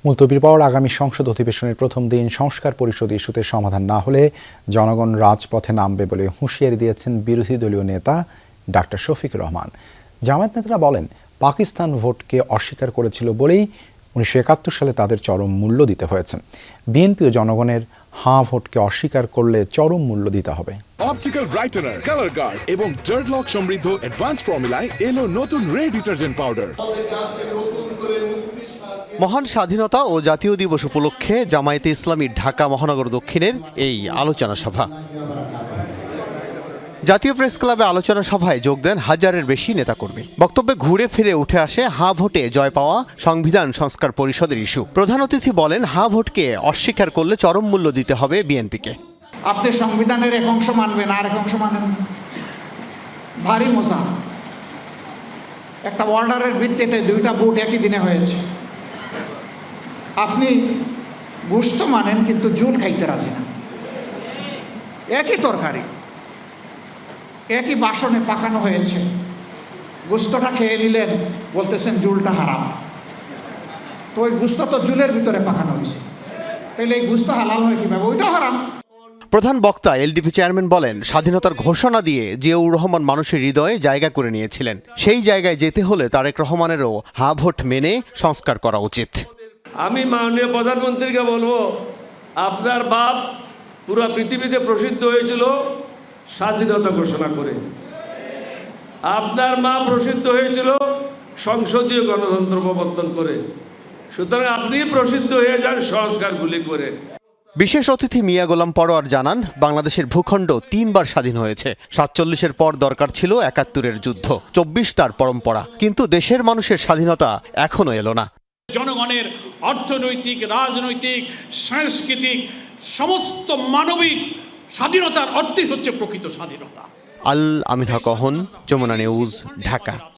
মুলতবির পর আগামী সংসদ অধিবেশনের প্রথম দিন সংস্কার পরিষদ ইস্যুতে সমাধান না হলে জনগণ রাজপথে নামবে বলে হুঁশিয়ারি দিয়েছেন বিরোধী দলীয় নেতা ডাক্তার শফিকুর রহমান। জামায়াত নেতারা বলেন, পাকিস্তান ভোটকে অস্বীকার করেছিল বলেই 1971 সালে তাদের চরম মূল্য দিতে হয়েছে। বিএনপিও জনগণের হাঁ ভোটকে অস্বীকার করলে চরম মূল্য দিতে হবে। অপটিক্যাল ব্রাইটেনার, কালার গার্ড এবং ডার্ট লক সমৃদ্ধ অ্যাডভান্স ফর্মুলায় এলো নতুন রে ডিটারজেন্ট পাউডার। মহান স্বাধীনতা ও জাতীয় দিবস উপলক্ষে জামায়াতে ইসলামী ঢাকা মহানগর দক্ষিণের এই আলোচনা সভা। জাতীয় প্রেস ক্লাবে আলোচনা সভায় যোগ দেন হাজারের বেশি নেতাকর্মী। বক্তব্যে ঘুরে ফিরে উঠে আসে হাঁ ভোটে জয় পাওয়া সংবিধান সংস্কার পরিষদের ইস্যু। প্রধান অতিথি বলেন, হাঁ ভোটকে অস্বীকার করলে চরম মূল্য দিতে হবে বিএনপিকে। আপনি সংবিধানের এক অংশ মানবেন, আর এক অংশ মানেন, ভারী মজা। একটা অর্ডারের ভিত্তিতে দুইটা ভোট একই দিনে হয়েছে। আপনি গোশত মানেন কিন্তু জুল খাইতে রাজি না। একই তরকারি একই বাসনে পাকানো হয়েছে, গোস্তটা খেয়ে নিলেন, বলতেছেন জুলটা হারাম। তো ওই গোস্ত তো জুলের ভিতরে পাকানো হয়েছে, তাহলে এই গোস্ত হালাল হয় কিভাবে? ওইটাও হারাম। প্রধান বক্তা এলডিপি চেয়ারম্যান বলেন, স্বাধীনতার ঘোষণা দিয়ে জিয়াউর রহমান মানুষের হৃদয়ে জায়গা করে নিয়েছিলেন। সেই জায়গায় যেতে হলে তারেক রহমানেরও হাঁ ভোট মেনে সংস্কার করা উচিত। আমি মাননীয় প্রধানমন্ত্রীকে বলবো, আপনার বাপ পুরো পৃথিবীতে প্রসিদ্ধ হয়েছিল স্বাধীনতা ঘোষণা করে, আপনার মা প্রসিদ্ধ হয়েছিল সংসদীয় গণতন্ত্র প্রবর্তন করে। সুতরাং আপনি প্রসিদ্ধ হয়ে যান সংস্কারগুলি করে। বিশেষ অতিথি মিয়া গোলাম পরোয়ার জানান, বাংলাদেশের ভূখণ্ড 3 বার স্বাধীন হয়েছে। 47-এর পর দরকার ছিল 71-এর যুদ্ধ, 24 তার পরম্পরা, কিন্তু দেশের মানুষের স্বাধীনতা এখনো এলো না। জনগণের অর্থনৈতিক, রাজনৈতিক, সাংস্কৃতিক, সমস্ত মানবিক স্বাধীনতার অর্থই হচ্ছে প্রকৃত স্বাধীনতা। আল আমিন হক অহন, যমুনা নিউজ, ঢাকা।